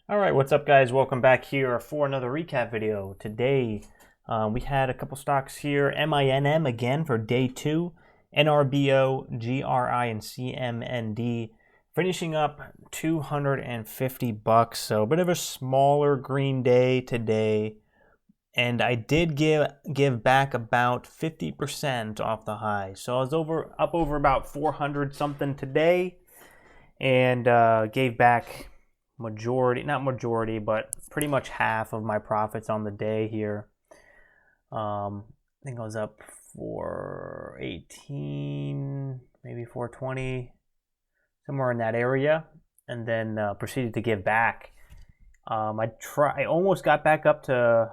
All right, what's up, guys? Welcome back here for another recap video. Today, we had a couple stocks here. MINM again for day two. NRBO, GRI, and CMND finishing up 250 bucks. So a bit of a smaller green day today. And I did give back about 50% off the high. So I was up over about 400 something today, and gave back not majority, but pretty much half of my profits on the day here. I think I was up 418, maybe 420, somewhere in that area, and then proceeded to give back. I almost got back up to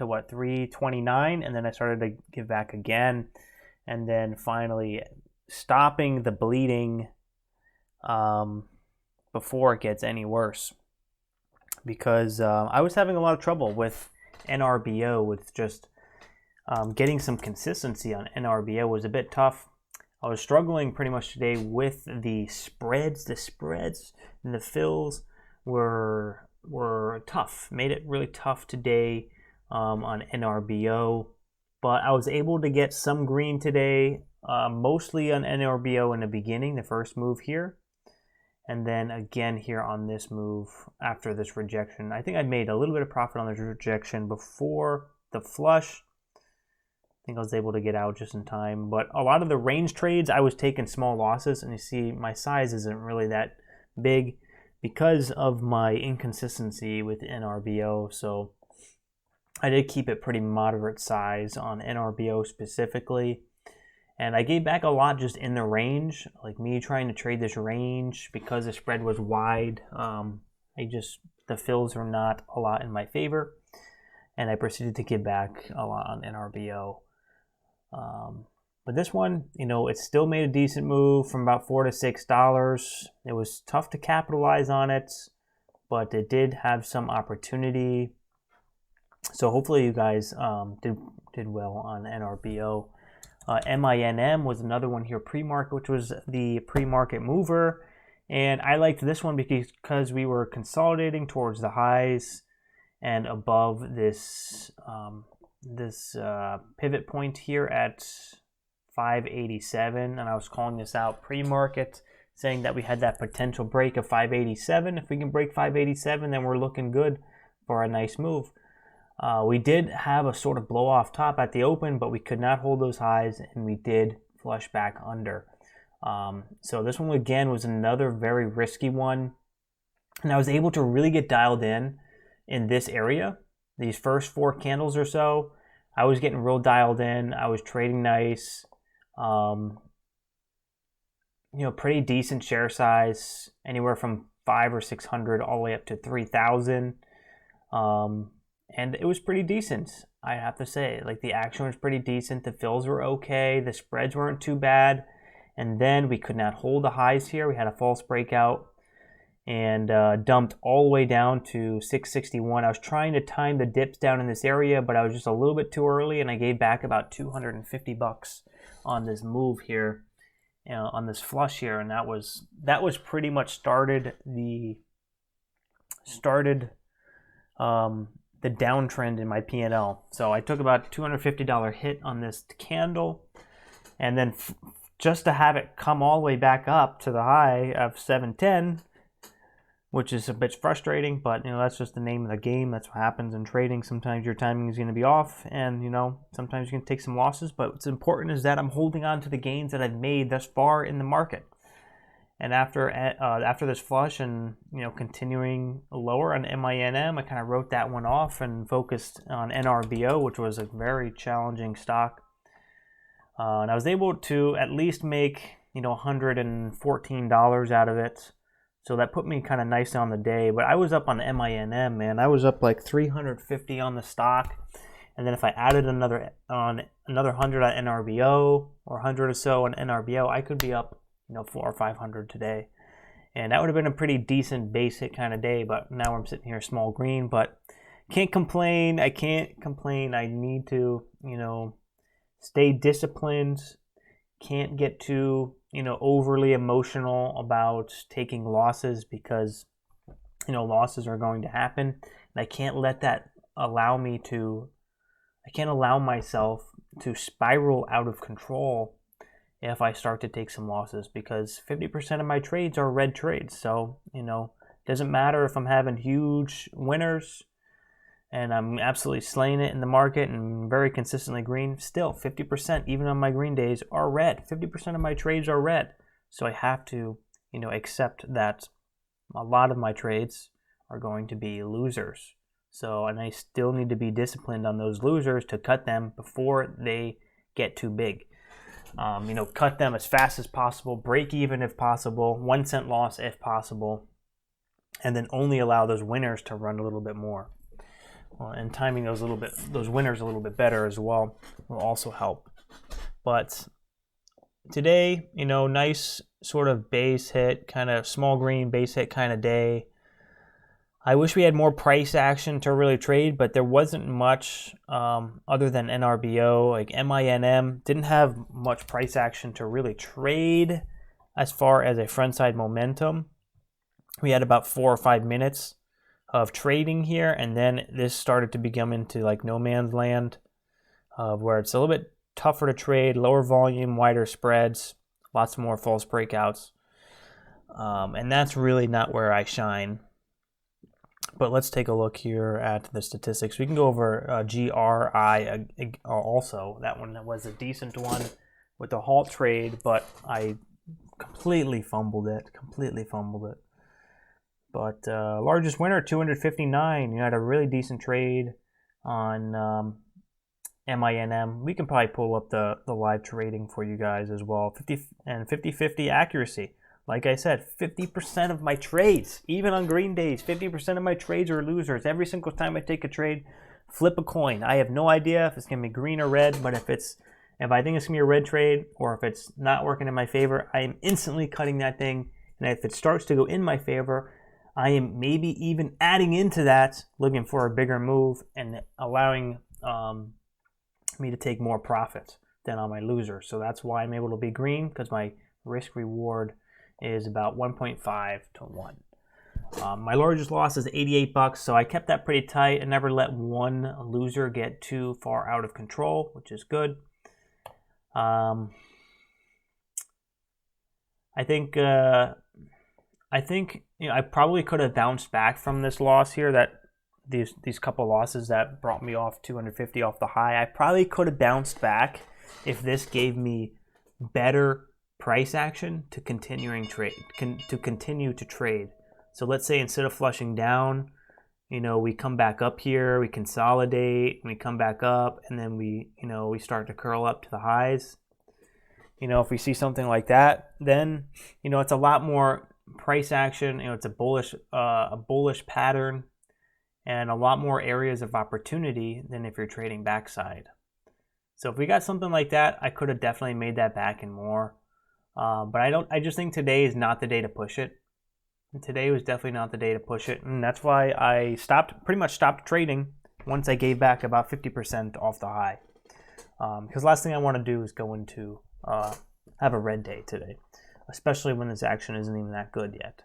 what, 329, and then I started to give back again, and then finally stopping the bleeding before it gets any worse, because I was having a lot of trouble with NRBO, with just getting some consistency on NRBO was a bit tough. I was struggling pretty much today with the spreads. The spreads and the fills were tough. Made it really tough today on NRBO, but I was able to get some green today, mostly on NRBO in the beginning, the first move here. And then again here on this move after this rejection. I think I made a little bit of profit on this rejection before the flush. I think I was able to get out just in time. But a lot of the range trades, I was taking small losses. And you see my size isn't really that big because of my inconsistency with NRBO. So I did keep it pretty moderate size on NRBO specifically. And I gave back a lot just in the range, like me trying to trade this range because the spread was wide. The fills were not a lot in my favor, and I proceeded to give back a lot on NRBO. But this one, it still made a decent move from about $4 to $6. It was tough to capitalize on it, but it did have some opportunity. So hopefully you guys did well on NRBO. MINM was another one here, pre-market, which was the pre-market mover, and I liked this one because we were consolidating towards the highs and above this pivot point here at 587, and I was calling this out pre-market, saying that we had that potential break of 587. If we can break 587, then we're looking good for a nice move. We did have a sort of blow off top at the open, but we could not hold those highs, and we did flush back under. So this one again was another very risky one, and I was able to really get dialed in this area. These first 4 candles or so, I was getting real dialed in. I was trading nice. Pretty decent share size, anywhere from 500 or 600 all the way up to 3,000. And it was pretty decent, I have to say. Like, the action was pretty decent. The fills were okay. The spreads weren't too bad. And then we could not hold the highs here. We had a false breakout and dumped all the way down to 661. I was trying to time the dips down in this area, but I was just a little bit too early, and I gave back about 250 bucks on this move here, on this flush here. And that was pretty much started the downtrend in my P&L. So I took about $250 hit on this candle, and then just to have it come all the way back up to the high of 710, which is a bit frustrating, but that's just the name of the game. That's what happens in trading. Sometimes your timing is going to be off, and sometimes you can take some losses, but what's important is that I'm holding on to the gains that I've made thus far in the market. And after this flush and continuing lower on MINM, I kind of wrote that one off and focused on NRBO, which was a very challenging stock. And I was able to at least make $114 out of it, so that put me kind of nice on the day. But I was up on MINM, man. I was up like 350 on the stock, and then if I added another 100 on NRBO or 100 or so on NRBO, I could be up 400 or 500 today, and that would have been a pretty decent basic kind of day. But now I'm sitting here small green, but can't complain. I can't complain. I need to stay disciplined. Can't get too overly emotional about taking losses, because losses are going to happen, and I can't let that allow me to. I can't allow myself to spiral out of control if I start to take some losses, because 50% of my trades are red trades. So, doesn't matter if I'm having huge winners and I'm absolutely slaying it in the market and very consistently green. Still, 50%, even on my green days, are red. 50% of my trades are red. So I have to, accept that a lot of my trades are going to be losers. So, and I still need to be disciplined on those losers to cut them before they get too big. Cut them as fast as possible, break even if possible, 1 cent loss if possible, and then only allow those winners to run a little bit more. And timing those winners a little bit better as well will also help. But today, nice sort of base hit, kind of small green base hit kind of day. I wish we had more price action to really trade, but there wasn't much other than NRBO. Like MINM didn't have much price action to really trade as far as a frontside momentum. We had about 4 or 5 minutes of trading here, and then this started to become into like no man's land, where it's a little bit tougher to trade, lower volume, wider spreads, lots more false breakouts, and that's really not where I shine. But let's take a look here at the statistics. We can go over GRI also. That one was a decent one with the halt trade, but I completely fumbled it. But largest winner, 259. You had a really decent trade on MINM. We can probably pull up the live trading for you guys as well. 50-50 accuracy. Like I said, 50% of my trades, even on green days, 50% of my trades are losers. Every single time I take a trade, flip a coin. I have no idea if it's going to be green or red, but if I think it's going to be a red trade, or if it's not working in my favor, I am instantly cutting that thing. And if it starts to go in my favor, I am maybe even adding into that, looking for a bigger move and allowing me to take more profit than on my loser. So that's why I'm able to be green, because my risk reward is about 1.5 to 1. My largest loss is $88, so I kept that pretty tight and never let one loser get too far out of control, which is good. I think I probably could have bounced back from this loss here. That these couple losses that brought me off 250 off the high, I probably could have bounced back if this gave me better price action to continue to trade. So let's say instead of flushing down, we come back up here, we consolidate, we come back up, and then we start to curl up to the highs. If we see something like that, then it's a lot more price action. It's a bullish pattern, and a lot more areas of opportunity than if you're trading backside. So if we got something like that, I could have definitely made that back and more. But I just think today is not the day to push it. And today was definitely not the day to push it. And that's why I pretty much stopped trading once I gave back about 50% off the high. Because last thing I want to do is go into have a red day today, especially when this action isn't even that good yet.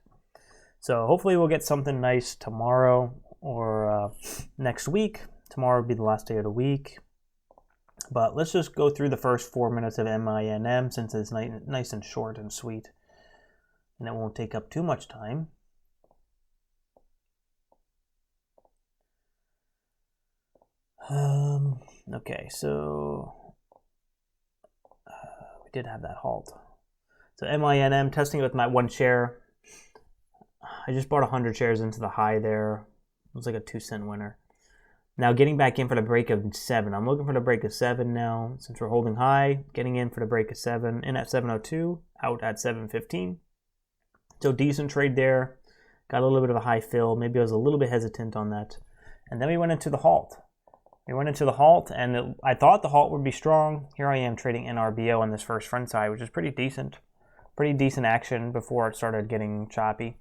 So hopefully we'll get something nice tomorrow or next week. Tomorrow will be the last day of the week. But let's just go through the first 4 minutes of MINM, since it's nice and short and sweet, and it won't take up too much time. Okay, so we did have that halt. So MINM, testing with my 1 share. I just bought 100 shares into the high there. It was like a 2-cent winner. Now getting back in for the break of 7. I'm looking for the break of 7 now. Since we're holding high, getting in for the break of 7. In at 702, out at 715. So decent trade there. Got a little bit of a high fill. Maybe I was a little bit hesitant on that. And then we went into the halt. And I thought the halt would be strong. Here I am trading NRBO on this first front side, which is pretty decent. Pretty decent action before it started getting choppy.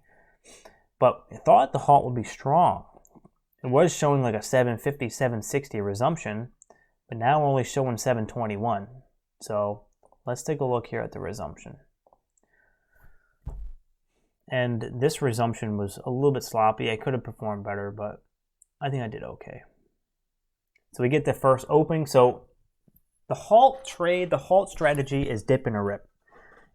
But I thought the halt would be strong. It was showing like a 750, 760 resumption, but now only showing 721. So let's take a look here at the resumption. And this resumption was a little bit sloppy. I could have performed better, but I think I did okay. So we get the first opening. So the halt trade, the halt strategy is dip and a rip.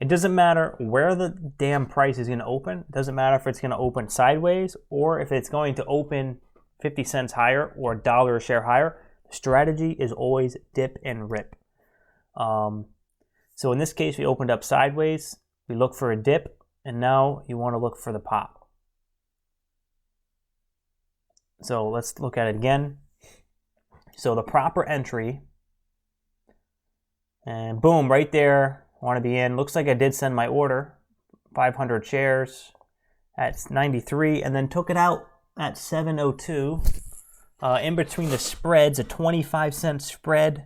It doesn't matter where the damn price is going to open. It doesn't matter if it's going to open sideways or if it's going to open 50 cents higher or $1 a share higher. The strategy is always dip and rip. So in this case, we opened up sideways. We look for a dip, and now you want to look for the pop. So let's look at it again. So the proper entry, and boom, right there, I want to be in. Looks like I did send my order, 500 shares at 93, and then took it out at 702. In between the spreads, a 25-cent spread.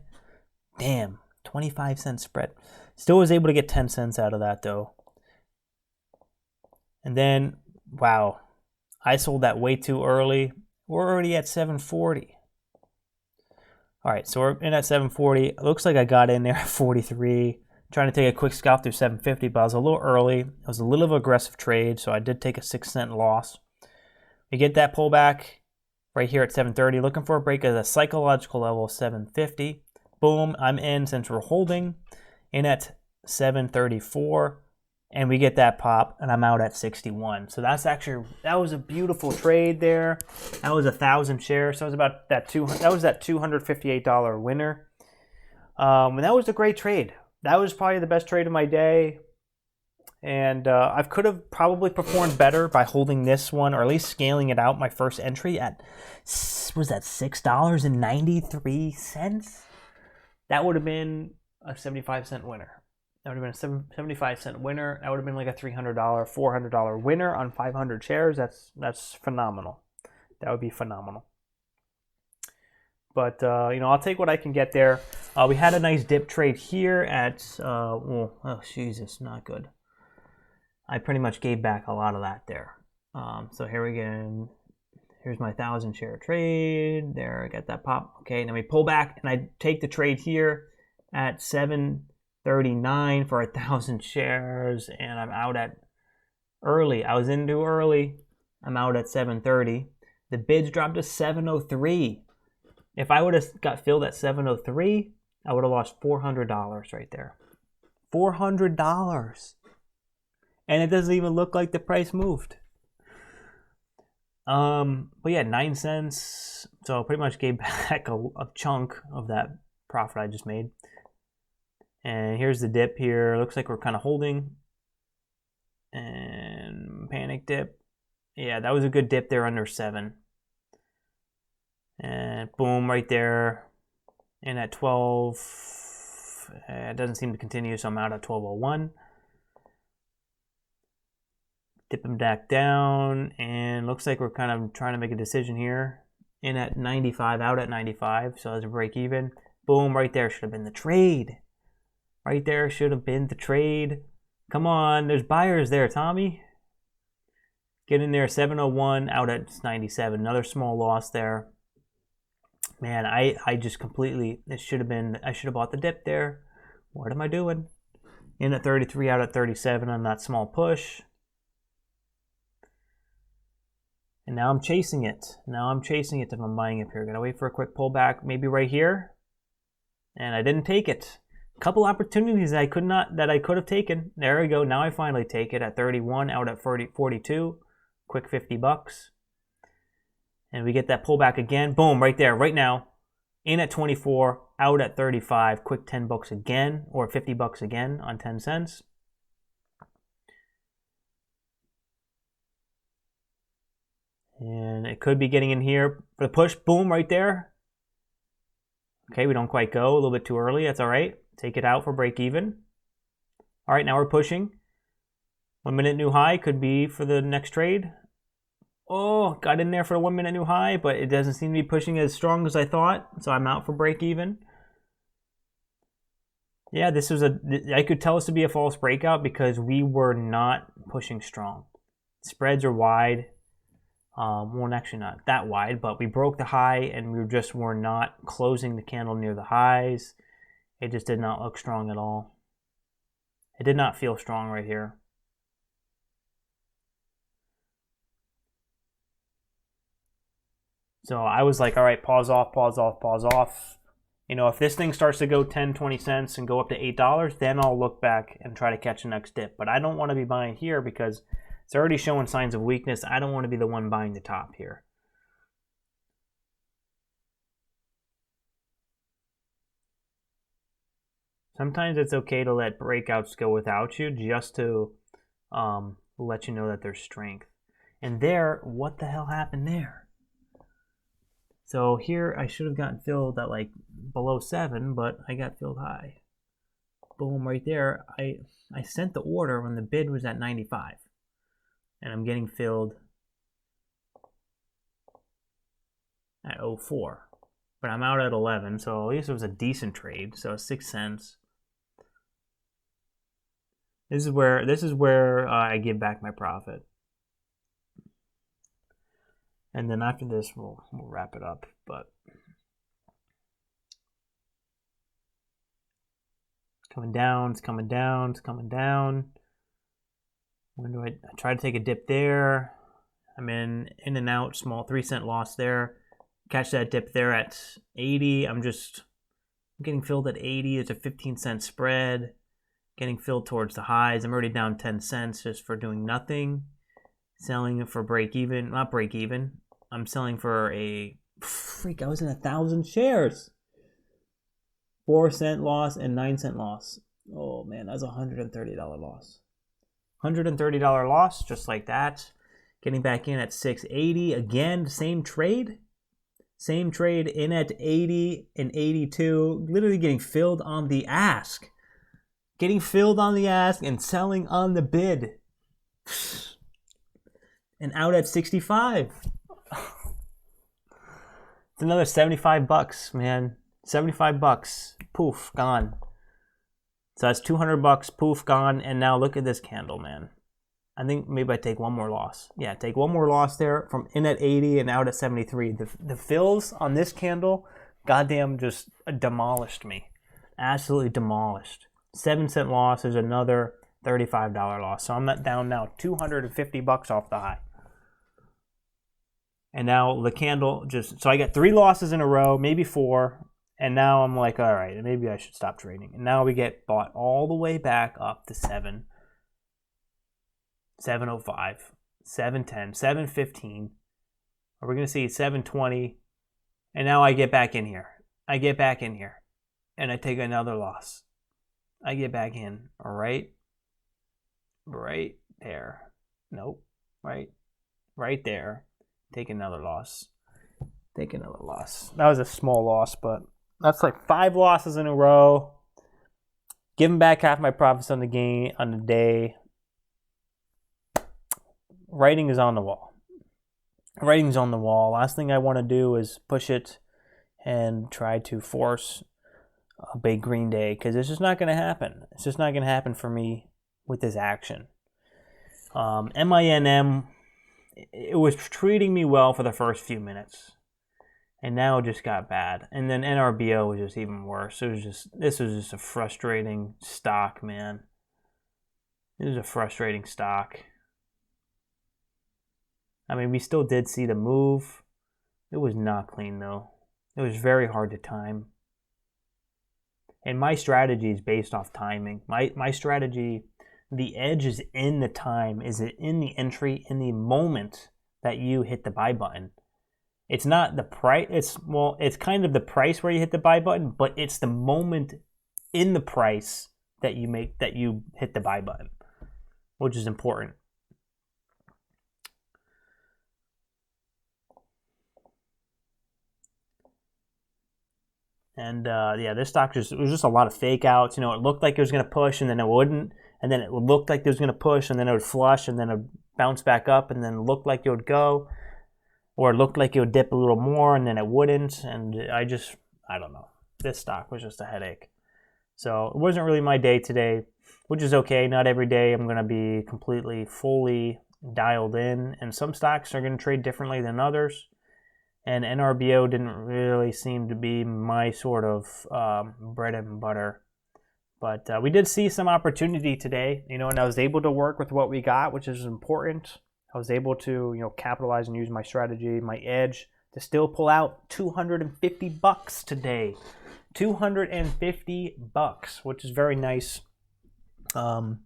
Damn, 25-cent spread. Still was able to get 10 cents out of that, though. And then, wow, I sold that way too early. We're already at 740. All right, so we're in at 740. It looks like I got in there at 43. Trying to take a quick scalp through 750, but I was a little early. It was a little of an aggressive trade, so I did take a 6-cent loss. We get that pullback right here at 730. Looking for a break at the psychological level of 750. Boom, I'm in since we're holding. In at 734. And we get that pop, and I'm out at 61. So that was a beautiful trade there. That was 1,000 shares. So it was about that $258 winner. And that was a great trade. That was probably the best trade of my day. And I could have probably performed better by holding this one, or at least scaling it out. My first entry at, was that $6.93? That would have been a 75-cent winner. That would have been a 75-cent winner. That would have been like a $300, $400 winner on 500 shares. That's phenomenal. That would be phenomenal. But, I'll take what I can get there. We had a nice dip trade here at, oh, Jesus, not good. I pretty much gave back a lot of that there. So here we go. Here's my 1,000 share trade. There, I got that pop. Okay, then we pull back, and I take the trade here at 739 for 1,000 shares, and I'm out at early. I was in too early. I'm out at 730. The bids dropped to 703. If I would have got filled at 703, I would have lost $400 right there. $400. And it doesn't even look like the price moved. But yeah, 9 cents. So I pretty much gave back a chunk of that profit I just made. And here's the dip here. Looks like we're kind of holding. And panic dip. Yeah, that was a good dip there under 7. And boom, right there. And at 12, it doesn't seem to continue, so I'm out at 1201. Dip them back down, and looks like we're kind of trying to make a decision here. In at 95, out at 95, so that's a break even. Boom, right there should have been the trade. Right there should have been the trade. Come on, there's buyers there, Tommy. Get in there, 701, out at 97. Another small loss there. Man, I just completely, I should have bought the dip there. What am I doing? In at 33, out at 37 on that small push. And now I'm chasing it. If I'm buying up here. Gotta wait for a quick pullback, maybe right here. And I didn't take it. A couple opportunities that I could have taken. There we go. Now I finally take it at 31, out at 42. Quick $50. And we get that pullback again. Boom, right there, right now. In at 24, out at 35. Quick $10 again, or $50 again on 10 cents. And it could be getting in here for the push. Boom, right there. Okay, we don't quite go. A little bit too early. That's all right. Take it out for break even. All right, now we're pushing. 1 minute new high could be for the next trade. Oh, got in there for the 1 minute new high, but it doesn't seem to be pushing as strong as I thought. So I'm out for break even. Yeah, I could tell this to be a false breakout because we were not pushing strong. Spreads are wide. Well, actually not that wide, but we broke the high and we were not closing the candle near the highs. It just did not look strong at all. It did not feel strong right here. So I was like, all right, pause off, pause off, pause off. You know, if this thing starts to go 10, 20 cents and go up to $8, then I'll look back and try to catch the next dip. But I don't want to be buying here because it's already showing signs of weakness. I don't want to be the one buying the top here. Sometimes it's okay to let breakouts go without you just to let you know that there's strength. And there, what the hell happened there? So here I should have gotten filled at like below 7, but I got filled high. Boom, right there. I sent the order when the bid was at 95. And I'm getting filled at 04. But I'm out at 11, so at least it was a decent trade. So 6 cents. This is where I give back my profit. And then after this, we'll wrap it up. But it's coming down, it's coming down, it's coming down. When do I try to take a dip there? I'm in and out, small 3 cent loss there. Catch that dip there at 80. I'm getting filled at 80. It's a 15 cent spread. Getting filled towards the highs. I'm already down 10 cents just for doing nothing. Selling for break even, not break even. I'm selling for a freak. I was in 1,000 shares. 4 cent loss and 9 cent loss. Oh man, that's a $130 loss. $130 loss, just like that. Getting back in at 680 again. Same trade. Same trade in at 80 and 82. Literally getting filled on the ask. Getting filled on the ask and selling on the bid. And out at 65. It's another 75 bucks, man. 75 bucks. Poof, gone. So that's 200 bucks, poof, gone. And now look at this candle, man. I think maybe I take one more loss. Yeah, take one more loss there from in at 80 and out at 73. The fills on this candle, goddamn, just demolished me. Absolutely demolished. 7 cent loss is another $35 loss. So I'm down now 250 bucks off the high. And now the candle so I got 3 losses in a row, maybe 4. And now I'm like, all right, maybe I should stop trading. And now we get bought all the way back up to 7, 705, 710, 715. Are we going to see 720? And now I get back in here. And I take another loss. I get back in, right there. Nope, right there. Take another loss. That was a small loss, but that's like 5 losses in a row. Giving back half my profits on the day. Writing is on the wall. Last thing I want to do is push it and try to force a big green day because it's just not going to happen. It's just not going to happen for me with this action. MINM, it was treating me well for the first few minutes. And now it just got bad. And then NRBO was just even worse. This was just a frustrating stock, man. This is a frustrating stock. I mean, we still did see the move. It was not clean, though. It was very hard to time. And my strategy is based off timing. My strategy, the edge is in the time, is it in the entry, in the moment that you hit the buy button. It's not the price. It's kind of the price where you hit the buy button, but it's the moment in the price that you hit the buy button, which is important. And this stock it was just a lot of fake outs. You know, it looked like it was going to push, and then it wouldn't. And then it looked like it was going to push, and then it would flush, and then it would bounce back up, and then it looked like it would go. Or it looked like it would dip a little more, and then it wouldn't. And I don't know. This stock was just a headache. So it wasn't really my day today, which is okay. Not every day I'm going to be completely, fully dialed in. And some stocks are going to trade differently than others. And NRBO didn't really seem to be my sort of bread and butter. But we did see some opportunity today, and I was able to work with what we got, which is important. I was able to, capitalize and use my strategy, my edge to still pull out $250 today. $250, which is very nice. When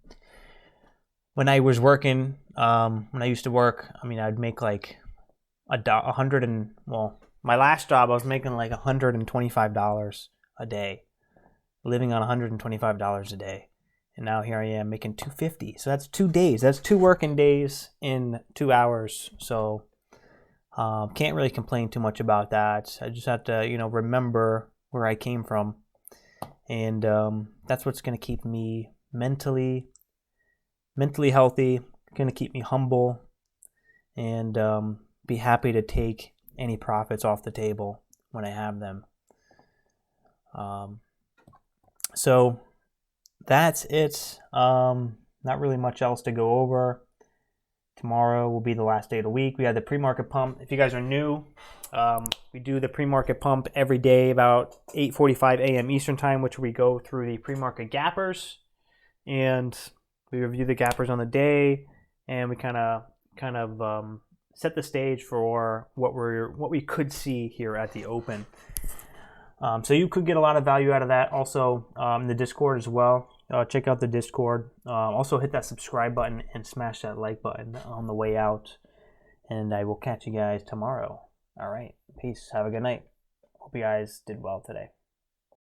I was working, when I used to work, I mean, I'd make like my last job, I was making like $125 a day, living on $125 a day. And now here I am making $250. So that's 2 days. That's 2 working days in 2 hours. So can't really complain too much about that. I just have to, remember where I came from. And that's what's going to keep me mentally healthy, going to keep me humble, and be happy to take any profits off the table when I have them. So that's it. Not really much else to go over. Tomorrow will be the last day of the week. We had the pre-market pump. If you guys are new, we do the pre-market pump every day about 8:45 a.m. Eastern time, which we go through the pre-market gappers, and we review the gappers on the day, and we kind of set the stage for what we could see here at the open. So you could get a lot of value out of that. Also, in the Discord as well. Check out the Discord. Also hit that subscribe button and smash that like button on the way out. And I will catch you guys tomorrow. All right. Peace. Have a good night. Hope you guys did well today.